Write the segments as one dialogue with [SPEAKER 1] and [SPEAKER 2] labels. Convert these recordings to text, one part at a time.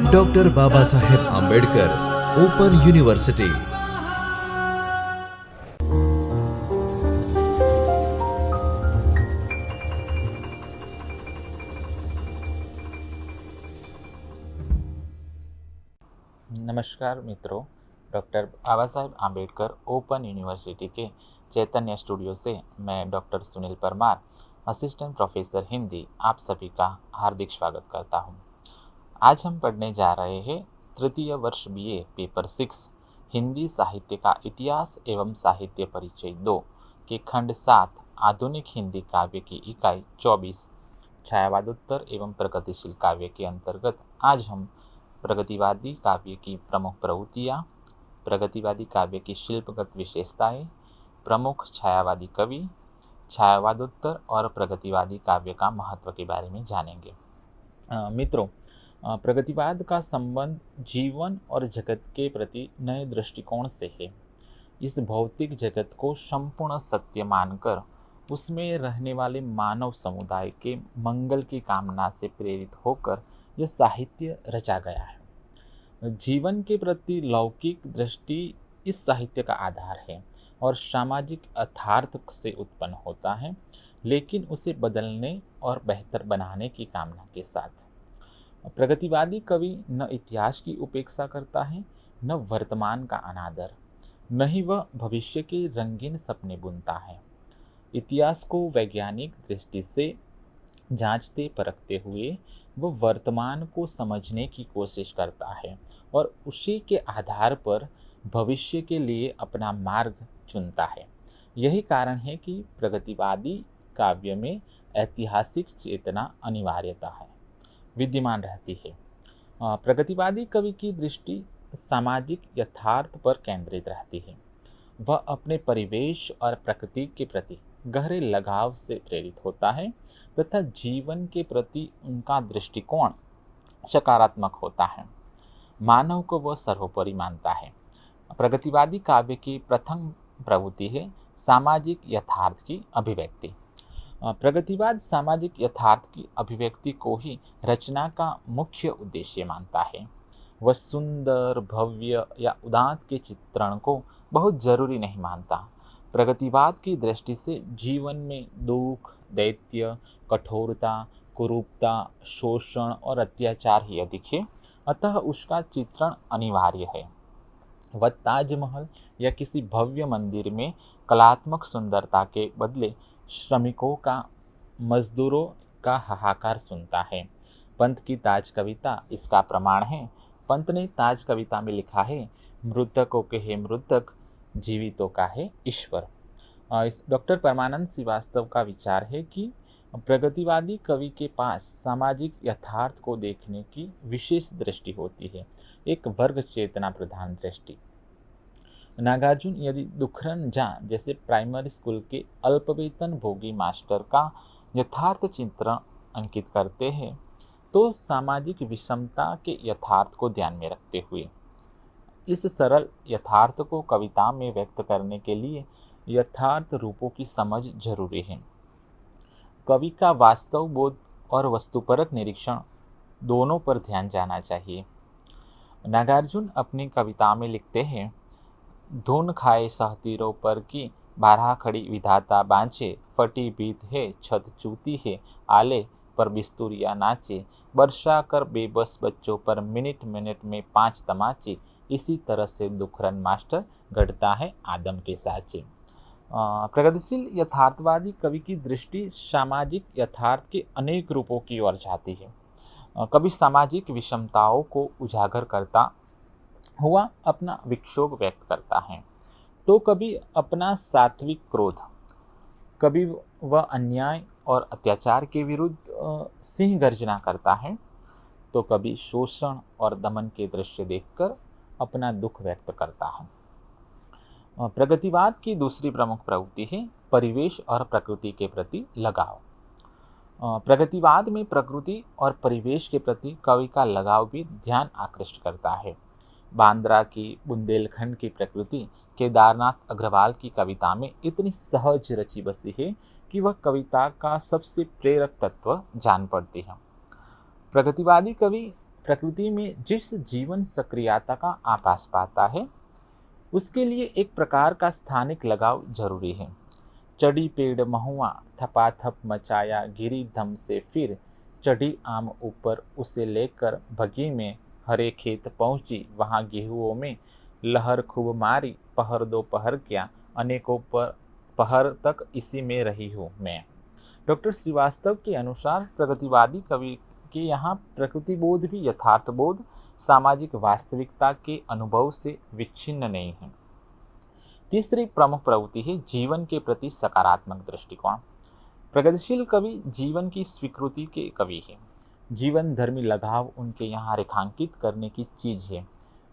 [SPEAKER 1] Doctor Baba Saheb Ambedkar open university.
[SPEAKER 2] नमस्कार मित्रों, doctor Baba Saheb Ambedkar open university के चैतन्य स्टूडियो से मैं doctor Sunil Parmar, assistant professor Hindi, आप सभी का हार्दिक स्वागत करता हूं। आज हम पढ़ने जा रहे हैं तृतीय वर्ष बीए पेपर 6 हिंदी साहित्य का इतिहास एवं साहित्य परिचय 2 के खंड 7 आधुनिक हिंदी काव्य की इकाई 24 छायावादोत्तर एवं प्रगतिशील काव्य के अंतर्गत आज हम प्रगतिवादी काव्य की प्रमुख प्रवृत्तियाँ, प्रगतिवादी काव्य की शिल्पगत विशेषताएं, प्रमुख छायावादी कवि, छायावादोत्तर और प्रगतिवादी काव्य का महत्व के बारे में जानेंगे। मित्रों, प्रगतिवाद का संबंध जीवन और जगत के प्रति नए दृष्टिकोण से है। इस भौतिक जगत को संपूर्ण सत्य मानकर उसमें रहने वाले मानव समुदाय के मंगल की कामना से प्रेरित होकर यह साहित्य रचा गया है। जीवन के प्रति लौकिक दृष्टि इस साहित्य का आधार है और सामाजिक यथार्थ से उत्पन्न होता है, लेकिन उसे बदलने और बेहतर बनाने की कामना के साथ। प्रगतिवादी कवि न इतिहास की उपेक्षा करता है, न वर्तमान का अनादर, न ही वह भविष्य के रंगीन सपने बुनता है। इतिहास को वैज्ञानिक दृष्टि से जांचते परखते हुए वह वर्तमान को समझने की कोशिश करता है और उसी के आधार पर भविष्य के लिए अपना मार्ग चुनता है। यही कारण है कि प्रगतिवादी काव्य में ऐतिहासिक चेतना अनिवार्यता है विद्यमान रहती है। प्रगतिवादी कवि की दृष्टि सामाजिक यथार्थ पर केंद्रित रहती है। वह अपने परिवेश और प्रकृति के प्रति गहरे लगाव से प्रेरित होता है तथा जीवन के प्रति उनका दृष्टिकोण सकारात्मक होता है। मानव को वह सर्वोपरि मानता है। प्रगतिवादी काव्य की प्रथम प्रवृत्ति है सामाजिक यथार्थ की अभिव्यक्ति। प्रगतिवाद सामाजिक यथार्थ की अभिव्यक्ति को ही रचना का मुख्य उद्देश्य मानता है। वह सुंदर, भव्य या उदात्त के चित्रण को बहुत जरूरी नहीं मानता। प्रगतिवाद की दृष्टि से जीवन में दुख, दैत्य, कठोरता, कुरूपता, शोषण और अत्याचार ही अधिक है, अतः उसका चित्रण अनिवार्य है। वह ताजमहल या किसी भव्य मंदिर में कलात्मक सुंदरता के बदले श्रमिकों का, मजदूरों का हाहाकार सुनता है। पंत की ताज कविता इसका प्रमाण है। पंत ने ताज कविता में लिखा है, मृतकों के हे मृतक, जीवितों का है ईश्वर। डॉक्टर परमानंद श्रीवास्तव का विचार है कि प्रगतिवादी कवि के पास सामाजिक यथार्थ को देखने की विशेष दृष्टि होती है, एक वर्ग चेतना प्रधान दृष्टि। नागार्जुन यदि दुखरन झा जैसे प्राइमरी स्कूल के अल्पवेतन भोगी मास्टर का यथार्थ चित्रण अंकित करते हैं, तो सामाजिक विषमता के यथार्थ को ध्यान में रखते हुए इस सरल यथार्थ को कविता में व्यक्त करने के लिए यथार्थ रूपों की समझ जरूरी है। कवि का वास्तव बोध और वस्तुपरक निरीक्षण दोनों पर ध्यान जाना चाहिए। नागार्जुन अपनी कविता में लिखते हैं, धुन खाए सहतीरों पर की बारह खड़ी विधाता बाँचे, फटी भीत है छत चूती है, आले पर बिस्तुरिया नाचे, वर्षा कर बेबस बच्चों पर मिनट मिनट में 5 तमाचे, इसी तरह से दुखरन मास्टर गढ़ता है आदम के साचे। प्रगतिशील यथार्थवादी कवि की दृष्टि सामाजिक यथार्थ के अनेक रूपों की ओर जाती है। कवि सामाजिक विषमताओं को उजागर करता हुआ अपना विक्षोभ व्यक्त करता है, तो कभी अपना सात्विक क्रोध, कभी वह अन्याय और अत्याचार के विरुद्ध सिंह गर्जना करता है, तो कभी शोषण और दमन के दृश्य देखकर अपना दुख व्यक्त करता है। प्रगतिवाद की दूसरी प्रमुख प्रवृत्ति है परिवेश और प्रकृति के प्रति लगाव। प्रगतिवाद में प्रकृति और परिवेश के प्रति कवि का लगाव भी ध्यान आकृष्ट करता है। बांद्रा की, बुंदेलखंड की प्रकृति केदारनाथ अग्रवाल की कविता में इतनी सहज रची बसी है कि वह कविता का सबसे प्रेरक तत्व जान पड़ती है। प्रगतिवादी कवि प्रकृति में जिस जीवन सक्रियता का आभास पाता है उसके लिए एक प्रकार का स्थानिक लगाव जरूरी है। चढ़ी पेड़ महुआ थपाथप मचाया गिरी धम से फिर चढ़ी आम ऊपर उसे लेकर भगी में हरे खेत पहुंची वहां गेहुओं में लहर खूब मारी पहर दो पहर क्या अनेकों पर पहर तक इसी में रही हूँ मैं। डॉक्टर श्रीवास्तव के अनुसार प्रगतिवादी कवि के यहाँ प्रकृति बोध भी यथार्थ बोध सामाजिक वास्तविकता के अनुभव से विच्छिन्न नहीं है। तीसरी प्रमुख प्रवृत्ति है जीवन के प्रति सकारात्मक दृष्टिकोण। प्रगतिशील कवि जीवन की स्वीकृति के कवि हैं। जीवन धर्मी लगाव उनके यहाँ रेखांकित करने की चीज़ है।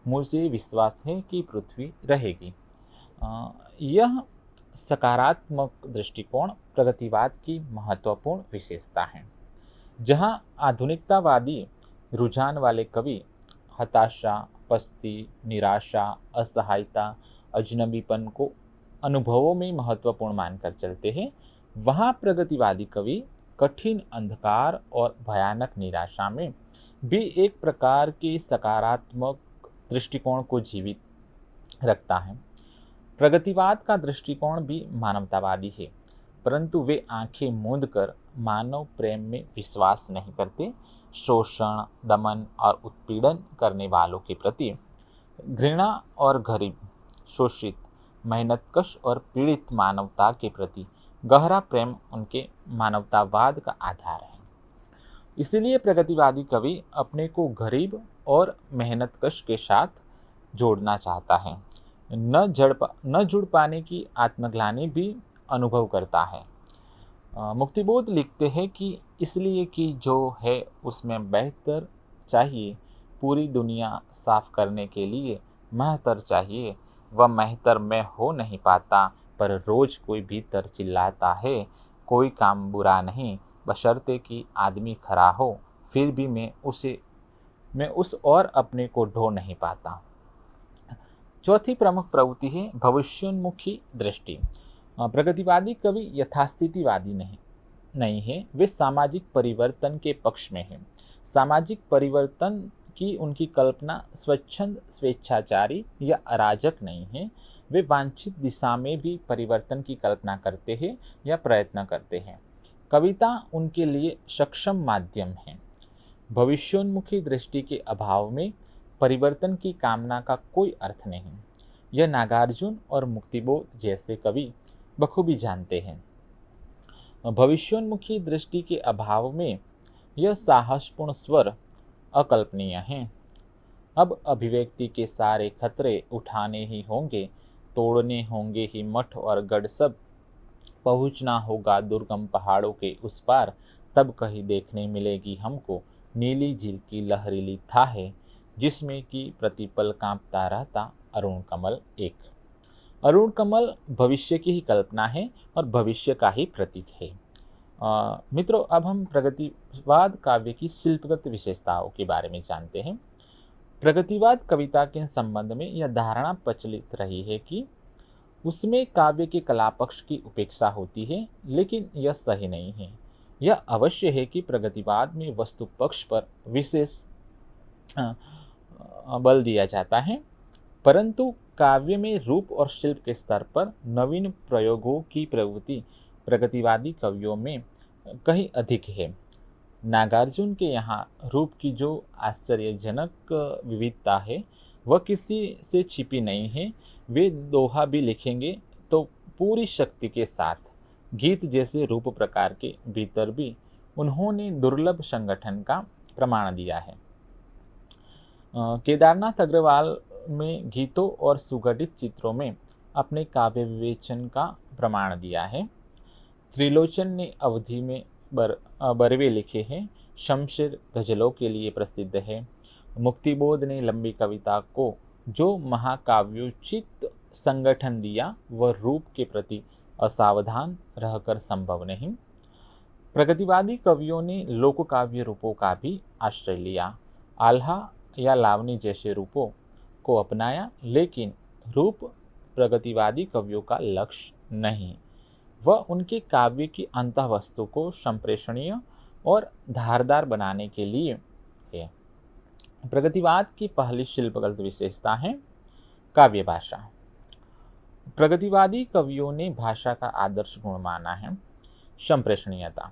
[SPEAKER 2] मुझे विश्वास है कि पृथ्वी रहेगी। यह सकारात्मक दृष्टिकोण प्रगतिवाद की महत्वपूर्ण विशेषता है। जहाँ आधुनिकतावादी रुझान वाले कवि हताशा पस्ती निराशा असहायता अजनबीपन को अनुभवों में महत्वपूर्ण मानकर चलते हैं, वहाँ प्रगतिवादी कवि कठिन अंधकार और भयानक निराशा में भी एक प्रकार के सकारात्मक दृष्टिकोण को जीवित रखता है। प्रगतिवाद का दृष्टिकोण भी मानवतावादी है, परंतु वे आंखें मूंद कर मानव प्रेम में विश्वास नहीं करते। शोषण दमन और उत्पीड़न करने वालों के प्रति घृणा और गरीब शोषित मेहनतकश और पीड़ित मानवता के प्रति गहरा प्रेम उनके मानवतावाद का आधार है। इसलिए प्रगतिवादी कवि अपने को गरीब और मेहनतकश के साथ जोड़ना चाहता है। न जुड़ पाने की आत्मग्लानि भी अनुभव करता है। मुक्तिबोध लिखते हैं कि इसलिए कि जो है उसमें बेहतर चाहिए, पूरी दुनिया साफ करने के लिए मेहतर चाहिए। वह मेहतर में हो नहीं पाता, पर रोज कोई भीतर चिल्लाता है कोई काम बुरा नहीं, बशर्ते कि आदमी खरा हो, फिर भी मैं उस और अपने को ढो नहीं पाता। चौथी प्रमुख प्रवृत्ति है भविष्योन्मुखी दृष्टि। प्रगतिवादी कवि यथास्थितिवादी नहीं है, वे सामाजिक परिवर्तन के पक्ष में हैं। सामाजिक परिवर्तन की उनकी कल्पना स्वच्छंद स्वेच्छाचारी या अराजक नहीं है। वे वांछित दिशा में भी परिवर्तन की कल्पना करते हैं या प्रयत्न करते हैं। कविता उनके लिए सक्षम माध्यम है। भविष्योन्मुखी दृष्टि के अभाव में परिवर्तन की कामना का कोई अर्थ नहीं। यह नागार्जुन और मुक्तिबोध जैसे कवि बखूबी जानते हैं। भविष्योन्मुखी दृष्टि के अभाव में यह साहसपूर्ण स्वर अकल्पनीय हैं। अब अभिव्यक्ति के सारे खतरे उठाने ही होंगे, तोड़ने होंगे ही मठ और गढ़ सब, पहुँचना होगा दुर्गम पहाड़ों के उस पार, तब कहीं देखने मिलेगी हमको नीली झील की लहरीली थाहे, जिसमें कि प्रतिपल कांपता रहता अरुण कमल एक। अरुण कमल भविष्य की ही कल्पना है और भविष्य का ही प्रतीक है। मित्रों, अब हम प्रगतिवाद काव्य की शिल्पगत विशेषताओं के बारे में जानते हैं। प्रगतिवाद कविता के संबंध में यह धारणा प्रचलित रही है कि उसमें काव्य के कलापक्ष की उपेक्षा होती है, लेकिन यह सही नहीं है। यह अवश्य है कि प्रगतिवाद में वस्तु पक्ष पर विशेष बल दिया जाता है, परंतु काव्य में रूप और शिल्प के स्तर पर नवीन प्रयोगों की प्रवृत्ति प्रगतिवादी कवियों में कहीं अधिक है। नागार्जुन के यहाँ रूप की जो आश्चर्यजनक विविधता है वह किसी से छिपी नहीं है। वे दोहा भी लिखेंगे तो पूरी शक्ति के साथ, गीत जैसे रूप प्रकार के भीतर भी उन्होंने दुर्लभ संगठन का प्रमाण दिया है। केदारनाथ अग्रवाल में गीतों और सुगठित चित्रों में अपने काव्य विवेचन का प्रमाण दिया है। त्रिलोचन ने अवधि में बरवे लिखे हैं, शमशेर गजलों के लिए प्रसिद्ध है। मुक्तिबोध ने लंबी कविता को जो महाकाव्योचित संगठन दिया वह रूप के प्रति असावधान रहकर संभव नहीं। प्रगतिवादी कवियों ने लोक काव्य रूपों का भी आश्रय लिया, आल्हा या लावनी जैसे रूपों को अपनाया, लेकिन रूप प्रगतिवादी कवियों का लक्ष्य नहीं। वह उनके काव्य की अंतःवस्तु को संप्रेषणीय और धारदार बनाने के लिए है। प्रगतिवाद की पहली शिल्पगत विशेषता है काव्य भाषा। प्रगतिवादी कवियों ने भाषा का आदर्श गुण माना है संप्रेषणीयता।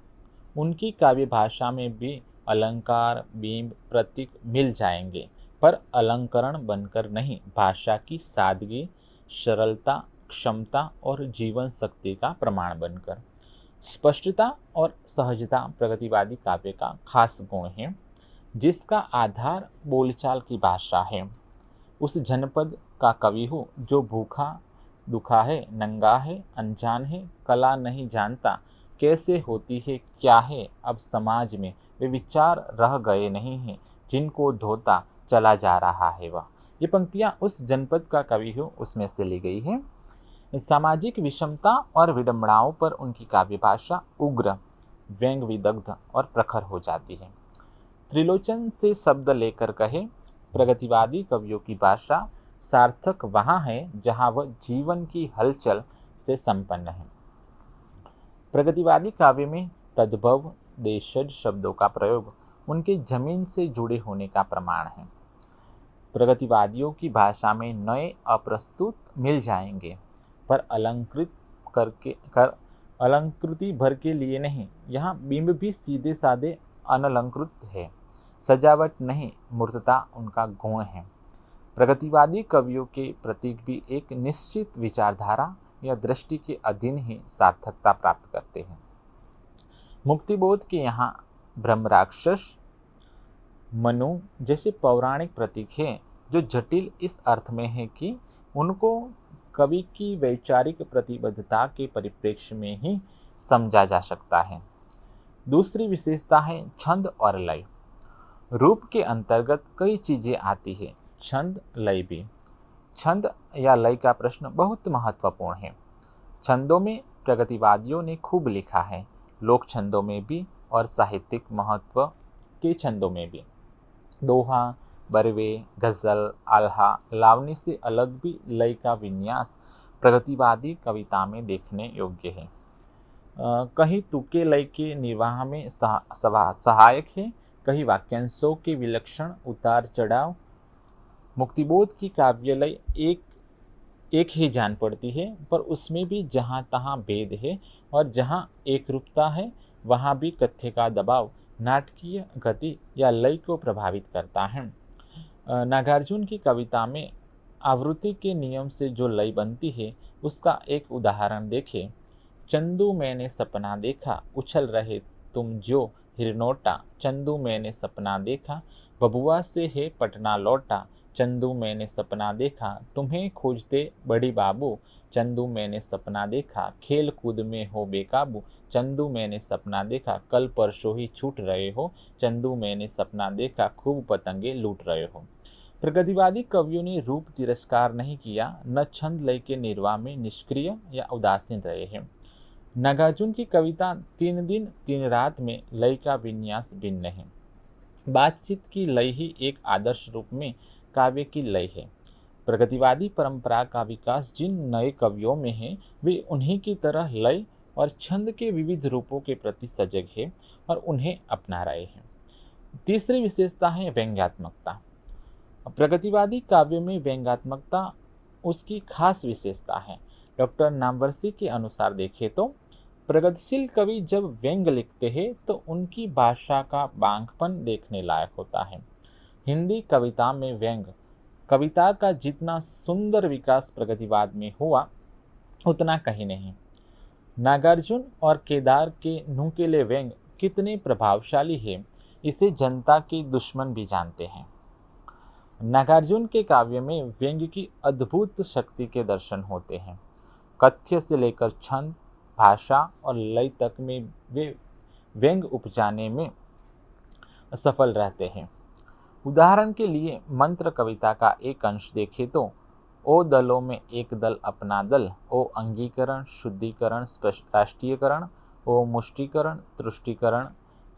[SPEAKER 2] उनकी काव्य भाषा में भी अलंकार, बिंब, प्रतीक मिल जाएंगे, पर अलंकरण बनकर नहीं, भाषा की सादगी, सरलता, क्षमता और जीवन शक्ति का प्रमाण बनकर। स्पष्टता और सहजता प्रगतिवादी काव्य का खास गुण है, जिसका आधार बोलचाल की भाषा है। उस जनपद का कवि हूँ जो भूखा दुखा है, नंगा है, अनजान है, कला नहीं जानता, कैसे होती है क्या है, अब समाज में वे विचार रह गए नहीं हैं जिनको ढोता चला जा रहा है वह। ये पंक्तियाँ उस जनपद का कवि हूँ उसमें से ली गई है। सामाजिक विषमता और विडंबनाओं पर उनकी काव्य भाषा उग्र, व्यंग विदग्ध और प्रखर हो जाती है। त्रिलोचन से शब्द लेकर कहे, प्रगतिवादी कवियों की भाषा सार्थक वहाँ है जहाँ वह जीवन की हलचल से संपन्न है। प्रगतिवादी काव्य में तद्भव, देशज शब्दों का प्रयोग उनके जमीन से जुड़े होने का प्रमाण है। प्रगतिवादियों की भाषा में नए अप्रस्तुत मिल जाएंगे, पर अलंकृति भर के लिए नहीं। यहाँ बिंब भी सीधे साधे अनलंकृत है, सजावट नहीं, मूर्तता उनका गुण है। प्रगतिवादी कवियों के प्रतीक भी एक निश्चित विचारधारा या दृष्टि के अधीन ही सार्थकता प्राप्त करते हैं। मुक्तिबोध के यहाँ ब्रह्म राक्षस, मनु जैसे पौराणिक प्रतीक हैं, जो जटिल इस अर्थ में है कि उनको कवि की वैचारिक प्रतिबद्धता के परिप्रेक्ष्य में ही समझा जा सकता है। दूसरी विशेषता है छंद और लय। रूप के अंतर्गत कई चीजें आती है, छंद लय भी। छंद या लय का प्रश्न बहुत महत्वपूर्ण है। छंदों में प्रगतिवादियों ने खूब लिखा है, लोक छंदों में भी और साहित्यिक महत्व के छंदों में भी। दोहा, बरवे, गज़ल, आल्हा, लावनी से अलग भी लय का विन्यास प्रगतिवादी कविता में देखने योग्य है। कहीं तुके लय के निर्वाह में सहायक है, कहीं वाक्यांशों के विलक्षण उतार चढ़ाव। मुक्तिबोध की काव्यलय एक ही जान पड़ती है, पर उसमें भी जहाँ तहाँ भेद है और जहाँ एक रूपता है वहाँ भी कथ्य का दबाव नाटकीय गति या लय को प्रभावित करता है। नागार्जुन की कविता में आवृत्ति के नियम से जो लय बनती है उसका एक उदाहरण देखें। चंदू मैंने सपना देखा, उछल रहे तुम जो हिरनोटा, चंदू मैंने सपना देखा, बबुआ से है पटना लौटा, चंदू मैंने सपना देखा, तुम्हें खोजते बड़ी बाबू, चंदू मैंने सपना देखा, खेल कूद में हो बेकाबू, चंदू मैंने सपना देखा, कल परसों ही छूट रहे हो, चंदू मैंने सपना देखा, खूब पतंगे लूट रहे हो। प्रगतिवादी कवियों ने रूप तिरस्कार नहीं किया, न छंद लय के निर्वाह में निष्क्रिय या उदासीन रहे हैं। नागार्जुन की कविता 3 दिन 3 रात में लय का विन्यास भिन्न है। बातचीत की लय ही एक आदर्श रूप में काव्य की लय है। प्रगतिवादी परंपरा का विकास जिन नए कवियों में है वे उन्हीं की तरह लय और छंद के विविध रूपों के प्रति सजग है और उन्हें अपना रहे हैं। तीसरी विशेषता है व्यंग्यात्मकता। प्रगतिवादी काव्य में व्यंग्यात्मकता उसकी खास विशेषता है। डॉक्टर नामवरसी के अनुसार देखें तो प्रगतिशील कवि जब व्यंग लिखते हैं तो उनकी भाषा का बांकपन देखने लायक होता है। हिंदी कविता में व्यंग कविता का जितना सुंदर विकास प्रगतिवाद में हुआ उतना कहीं नहीं। नागार्जुन और केदार के नुकीले व्यंग कितने प्रभावशाली है इसे जनता के दुश्मन भी जानते हैं। नागार्जुन के काव्य में व्यंग की अद्भुत शक्ति के दर्शन होते हैं। कथ्य से लेकर छंद, भाषा और लय तक में वे व्यंग उपजाने में सफल रहते हैं। उदाहरण के लिए मंत्र कविता का एक अंश देखें तो ओ दलों में एक दल अपना दल, ओ अंगीकरण, शुद्धिकरण, राष्ट्रीयकरण, ओ मुष्टिकरण, तुष्टिकरण,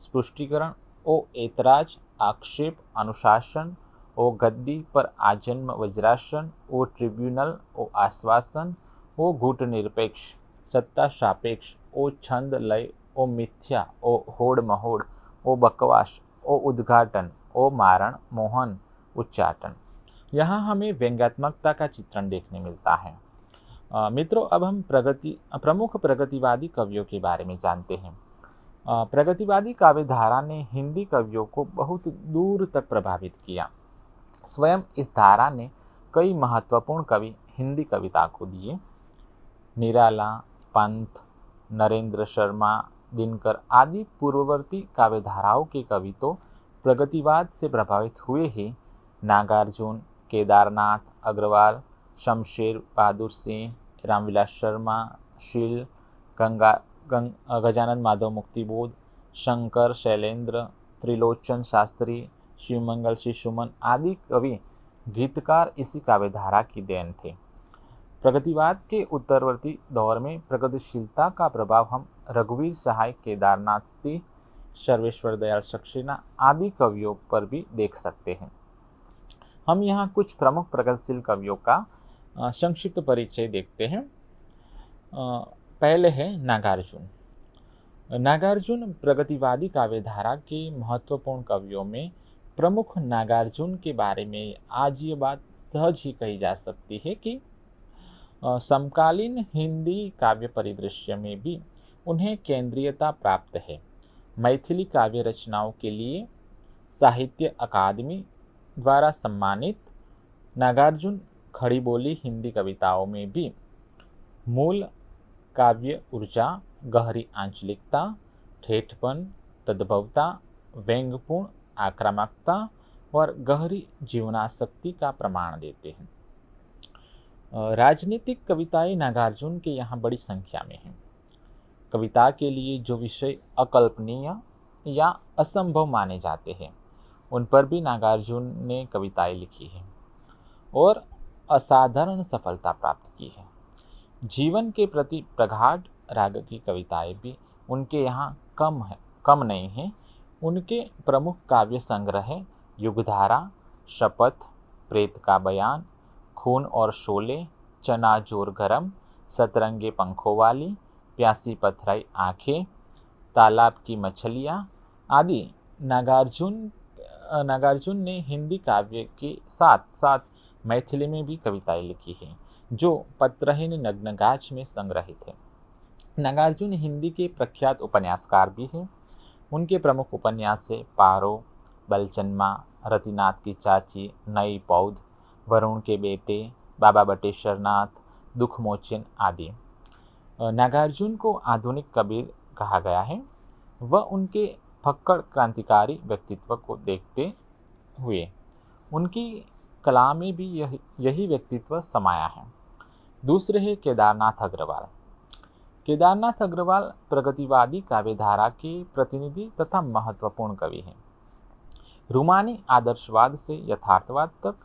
[SPEAKER 2] स्पृष्टीकरण, ओ ऐतराज, आक्षेप, अनुशासन, ओ गद्दी पर आजन्म वज्रासन, ओ ट्रिब्यूनल, ओ आश्वासन, ओ घूट निरपेक्ष, सत्ता सापेक्ष, ओ छंद लय, ओ मिथ्या, ओ होड़ महोड़, ओ बकवास, ओ उद्घाटन, ओ मारण मोहन उच्चाटन। यहाँ हमें व्यंग्यात्मकता का चित्रण देखने मिलता है। मित्रों, अब हम प्रमुख प्रगतिवादी कवियों के बारे में जानते हैं। प्रगतिवादी काव्य धारा ने हिंदी कवियों को बहुत दूर तक प्रभावित किया। स्वयं इस धारा ने कई महत्वपूर्ण कवि हिंदी कविता को दिए। निराला, पंत, नरेंद्र शर्मा, दिनकर आदि पूर्ववर्ती काव्य धाराओं के कवि तो प्रगतिवाद से प्रभावित हुए ही नागार्जुन, केदारनाथ अग्रवाल, शमशेर बहादुर सिंह, रामविलास शर्मा, शील, गजानन माधव मुक्तिबोध, शंकर शैलेंद्र, त्रिलोचन शास्त्री, शिवमंगल शिशुमन आदि कवि गीतकार इसी काव्यधारा की देन थे। प्रगतिवाद के उत्तरवर्ती दौर में प्रगतिशीलता का प्रभाव हम रघुवीर सहाय, केदारनाथ सिंह, सर्वेश्वर दयाल सक्सेना आदि कवियों पर भी देख सकते हैं। हम यहाँ कुछ प्रमुख प्रगतिशील कवियों का संक्षिप्त परिचय देखते हैं। पहले है नागार्जुन। नागार्जुन प्रगतिवादी काव्यधारा के महत्वपूर्ण कवियों में प्रमुख। नागार्जुन के बारे में आज ये बात सहज ही कही जा सकती है कि समकालीन हिंदी काव्य परिदृश्य में भी उन्हें केंद्रीयता प्राप्त है। मैथिली काव्य रचनाओं के लिए साहित्य अकादमी द्वारा सम्मानित नागार्जुन खड़ी बोली हिंदी कविताओं में भी मूल काव्य ऊर्जा, गहरी आंचलिकता, ठेठपन, तद्भवता, व्यंग्यपूर्ण आक्रामकता और गहरी जीवनासक्ति का प्रमाण देते हैं। राजनीतिक कविताएं नागार्जुन के यहाँ बड़ी संख्या में हैं। कविता के लिए जो विषय अकल्पनीय या असंभव माने जाते हैं उन पर भी नागार्जुन ने कविताएं लिखी हैं और असाधारण सफलता प्राप्त की है। जीवन के प्रति प्रगाढ़ राग की कविताएं भी उनके यहाँ कम नहीं हैं। उनके प्रमुख काव्य संग्रह हैं युगधारा, शपथ, प्रेत का बयान, खून और शोले, चना जोर गरम, सतरंगे पंखों वाली, प्यासी पथराई आँखें, तालाब की मछलियाँ आदि। नागार्जुन ने हिंदी काव्य के साथ साथ मैथिली में भी कविताएं लिखी हैं जो पत्रहीन नग्नगाछ में संग्रहित है। नागार्जुन हिंदी के प्रख्यात उपन्यासकार भी हैं। उनके प्रमुख उपन्यास है पारो, बलचन्मा, रतिनाथ की चाची, नई पौध, वरुण के बेटे, बाबा बटेश्वर नाथ, दुखमोचन आदि। नागार्जुन को आधुनिक कबीर कहा गया है। वह उनके फक्कड़ क्रांतिकारी व्यक्तित्व को देखते हुए उनकी कला में भी यही व्यक्तित्व समाया है। दूसरे है केदारनाथ अग्रवाल। केदारनाथ अग्रवाल प्रगतिवादी काव्यधारा के प्रतिनिधि तथा महत्वपूर्ण कवि हैं। रूमानी आदर्शवाद से यथार्थवाद तक,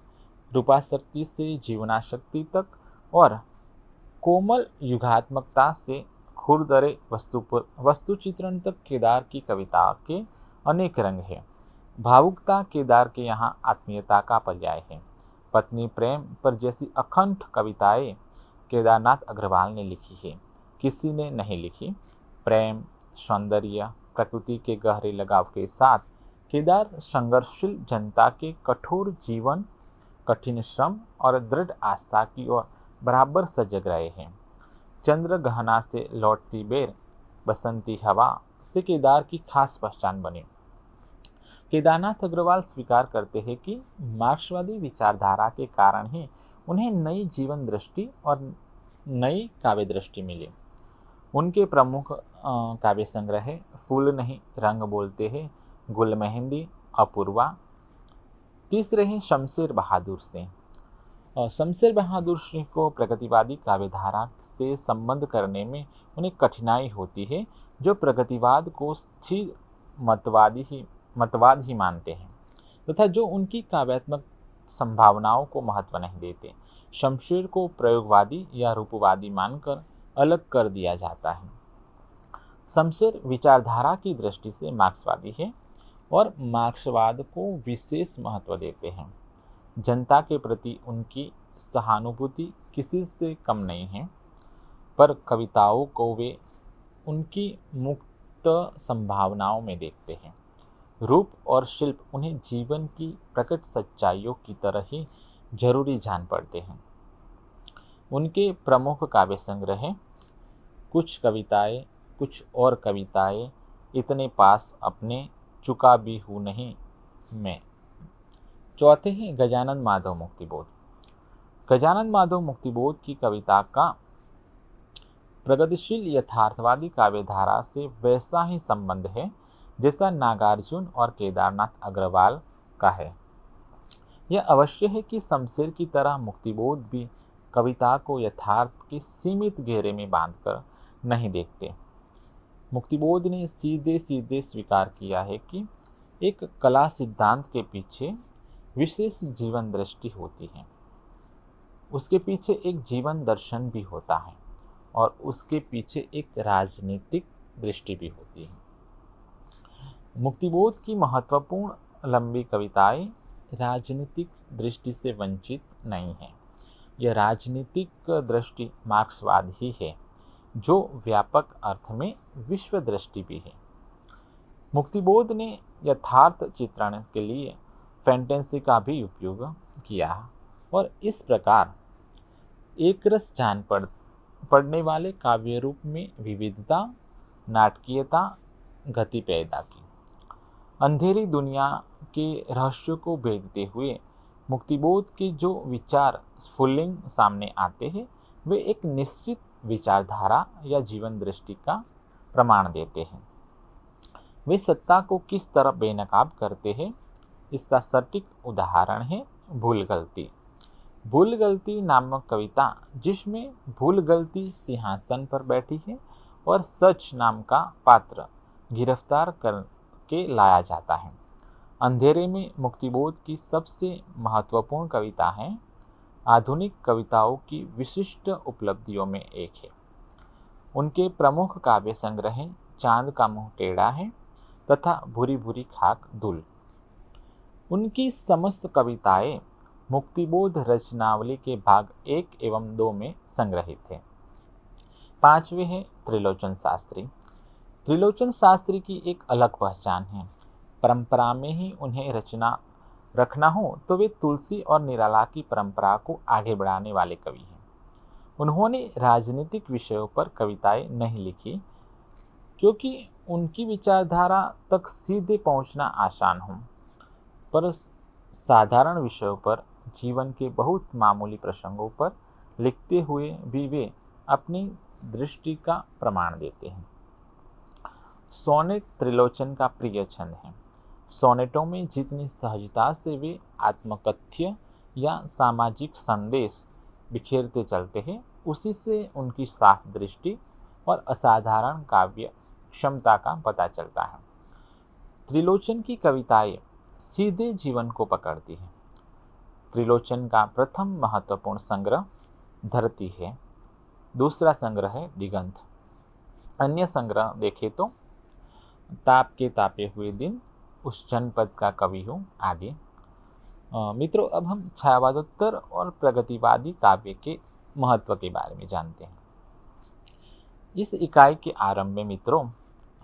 [SPEAKER 2] रूपाशक्ति से जीवनाशक्ति तक और कोमल युगात्मकता से खुरदरे वस्तु चित्रण तक केदार की कविता के अनेक रंग हैं। भावुकता केदार के यहाँ आत्मीयता का पर्याय है। पत्नी प्रेम पर जैसी अखंड कविताएं केदारनाथ अग्रवाल ने लिखी है, किसी ने नहीं लिखी। प्रेम, सौंदर्य, प्रकृति के गहरे लगाव के साथ केदार संघर्षशील जनता के कठोर जीवन, कठिन श्रम और दृढ़ आस्था की ओर बराबर सजग रहे हैं। चंद्र गहना से लौटती बेर, बसंती हवा से केदार की खास पहचान बनी। केदारनाथ अग्रवाल स्वीकार करते हैं कि मार्क्सवादी विचारधारा के कारण ही उन्हें नई जीवन दृष्टि और नई काव्य दृष्टि मिली। उनके प्रमुख काव्य संग्रह है फूल नहीं रंग बोलते हैं, गुल मेहंदी, अपूर्वा। तीसरे हैं शमशेर बहादुर सिंह। शमशेर बहादुर सिंह को प्रगतिवादी काव्यधारा से संबंध करने में उन्हें कठिनाई होती है, जो प्रगतिवाद को स्थिर मतवाद ही मानते हैं तथा जो उनकी काव्यात्मक संभावनाओं को महत्व नहीं देते। शमशेर को प्रयोगवादी या रूपवादी मानकर अलग कर दिया जाता है। शमशेर विचारधारा की दृष्टि से मार्क्सवादी है और मार्क्सवाद को विशेष महत्व देते हैं। जनता के प्रति उनकी सहानुभूति किसी से कम नहीं है, पर कविताओं को वे उनकी मुक्त संभावनाओं में देखते हैं। रूप और शिल्प उन्हें जीवन की प्रकट सच्चाइयों की तरह ही जरूरी जान पड़ते हैं। उनके प्रमुख काव्य संग्रह हैं कुछ कविताएं, कुछ और कविताएं, इतने पास अपने, चुका भी हूँ नहीं मैं। चौथे हैं गजानन माधव मुक्तिबोध। गजानन माधव मुक्तिबोध की कविता का प्रगतिशील यथार्थवादी काव्यधारा से वैसा ही संबंध है जैसा नागार्जुन और केदारनाथ अग्रवाल का है। यह अवश्य है कि शमशेर की तरह मुक्तिबोध भी कविता को यथार्थ के सीमित घेरे में बांधकर नहीं देखते। मुक्तिबोध ने सीधे सीधे स्वीकार किया है कि एक कला सिद्धांत के पीछे विशेष जीवन दृष्टि होती है, उसके पीछे एक जीवन दर्शन भी होता है और उसके पीछे एक राजनीतिक दृष्टि भी होती है। मुक्तिबोध की महत्वपूर्ण लंबी कविताएं राजनीतिक दृष्टि से वंचित नहीं है। यह राजनीतिक दृष्टि मार्क्सवाद ही है, जो व्यापक अर्थ में विश्व दृष्टि भी है। मुक्तिबोध ने यथार्थ चित्रण के लिए फैंटेसी का भी उपयोग किया और इस प्रकार एक रस जान पड़ने वाले काव्य रूप में विविधता, नाटकीयता, गति पैदा की। अंधेरी दुनिया के रहस्यों को भेदते हुए मुक्तिबोध के जो विचार स्फुल्लिंग सामने आते हैं, वे एक निश्चित विचारधारा या जीवन दृष्टि का प्रमाण देते हैं। वे सत्ता को किस तरह बेनकाब करते हैं, इसका सटीक उदाहरण है भूल गलती। भूल गलती नामक कविता, जिसमें भूल गलती सिंहासन पर बैठी है और सच नाम का पात्र गिरफ्तार करके लाया जाता है, अंधेरे में मुक्तिबोध की सबसे महत्वपूर्ण कविता है। आधुनिक कविताओं की विशिष्ट उपलब्धियों में एक है। उनके प्रमुख काव्य संग्रह चांद का मुंह टेढ़ा है तथा भूरी भूरी खाक धूल। उनकी समस्त कविताएं मुक्तिबोध रचनावली के भाग 1 एवं 2 में संग्रहित है। पांचवें है त्रिलोचन शास्त्री। त्रिलोचन शास्त्री की एक अलग पहचान है। परंपरा में ही उन्हें रखना हो तो वे तुलसी और निराला की परंपरा को आगे बढ़ाने वाले कवि हैं। उन्होंने राजनीतिक विषयों पर कविताएं नहीं लिखी क्योंकि उनकी विचारधारा तक सीधे पहुंचना आसान हो, पर साधारण विषयों पर, जीवन के बहुत मामूली प्रसंगों पर लिखते हुए भी वे अपनी दृष्टि का प्रमाण देते हैं। सोनेट त्रिलोचन का प्रिय छंद है। सोनेटों में जितनी सहजता से वे आत्मकथ्य या सामाजिक संदेश बिखेरते चलते हैं, उसी से उनकी साफ दृष्टि और असाधारण काव्य क्षमता का पता चलता है। त्रिलोचन की कविताएं सीधे जीवन को पकड़ती हैं। त्रिलोचन का प्रथम महत्वपूर्ण संग्रह धरती है, दूसरा संग्रह है दिगंत। अन्य संग्रह देखें तो ताप के तापे हुए दिन, उस जनपद का कवि हूँ आदि। मित्रों, अब हम छायावादोत्तर और प्रगतिवादी काव्य के महत्व के बारे में जानते हैं। इस इकाई के आरंभ में मित्रों,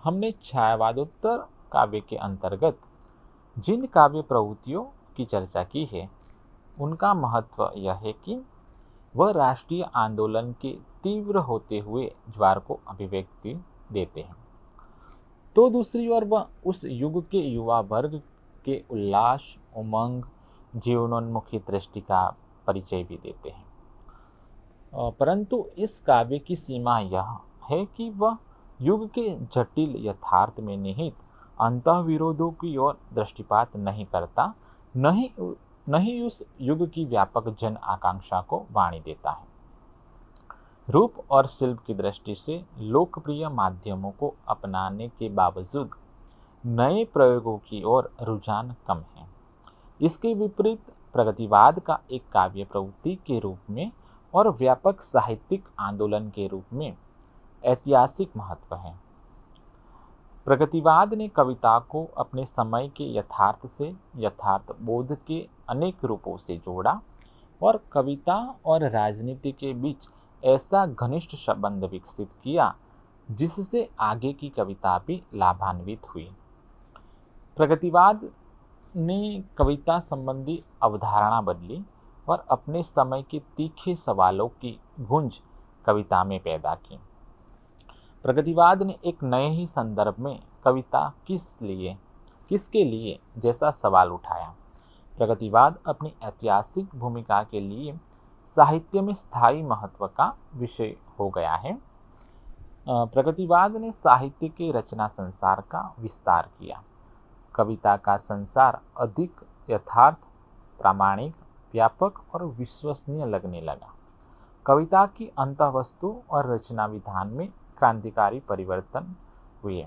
[SPEAKER 2] हमने छायावादोत्तर काव्य के अंतर्गत जिन काव्य प्रवृत्तियों की चर्चा की है, उनका महत्व यह है कि वह राष्ट्रीय आंदोलन के तीव्र होते हुए ज्वार को अभिव्यक्ति देते हैं, तो दूसरी ओर वह उस युग के युवा वर्ग के उल्लास, उमंग, जीवनोन्मुखी दृष्टि का परिचय भी देते हैं। परंतु इस काव्य की सीमा यह है कि वह युग के जटिल यथार्थ में निहित अंतःविरोधों की ओर दृष्टिपात नहीं करता, न ही उस युग की व्यापक जन आकांक्षा को वाणी देता है। रूप और शिल्प की दृष्टि से लोकप्रिय माध्यमों को अपनाने के बावजूद नए प्रयोगों की ओर रुझान कम है। इसके विपरीत प्रगतिवाद का एक काव्य प्रवृत्ति के रूप में और व्यापक साहित्यिक आंदोलन के रूप में ऐतिहासिक महत्व है। प्रगतिवाद ने कविता को अपने समय के यथार्थ से यथार्थ बोध के अनेक रूपों से जोड़ा और कविता और राजनीति के बीच ऐसा घनिष्ठ संबंध विकसित किया जिससे आगे की कविता भी लाभान्वित हुई। प्रगतिवाद ने कविता संबंधी अवधारणा बदली और अपने समय के तीखे सवालों की गूंज कविता में पैदा की। प्रगतिवाद ने एक नए ही संदर्भ में कविता किसके लिए जैसा सवाल उठाया। प्रगतिवाद अपनी ऐतिहासिक भूमिका के लिए साहित्य में स्थायी महत्व का विषय हो गया है। प्रगतिवाद ने साहित्य के रचना संसार का विस्तार किया। कविता का संसार अधिक यथार्थ, प्रामाणिक, व्यापक और विश्वसनीय लगने लगा। कविता की अंतःवस्तु और रचना विधान में क्रांतिकारी परिवर्तन हुए।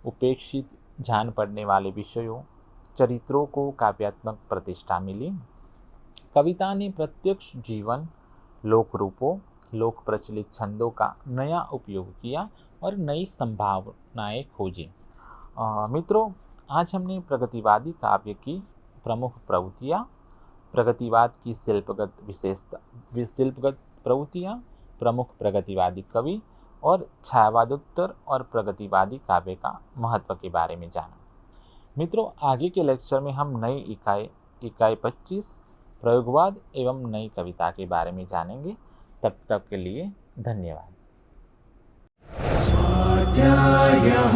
[SPEAKER 2] उपेक्षित जान पड़ने वाले विषयों, चरित्रों को काव्यात्मक प्रतिष्ठा मिली। कविता ने प्रत्यक्ष जीवन, लोक रूपों, लोक प्रचलित छंदों का नया उपयोग किया और नई संभावनाएं खोजी। मित्रों, आज हमने प्रगतिवादी काव्य की प्रमुख प्रवृत्तियाँ, प्रगतिवाद की शिल्पगत प्रवृत्तियाँ, प्रमुख प्रगतिवादी कवि और छायावादोत्तर और प्रगतिवादी काव्य का महत्व के बारे में जाना। मित्रों, आगे के लेक्चर में हम नई इकाई 25 प्रयोगवाद एवं नई कविता के बारे में जानेंगे। तब तक के लिए धन्यवाद।
[SPEAKER 1] स्वाध्यायः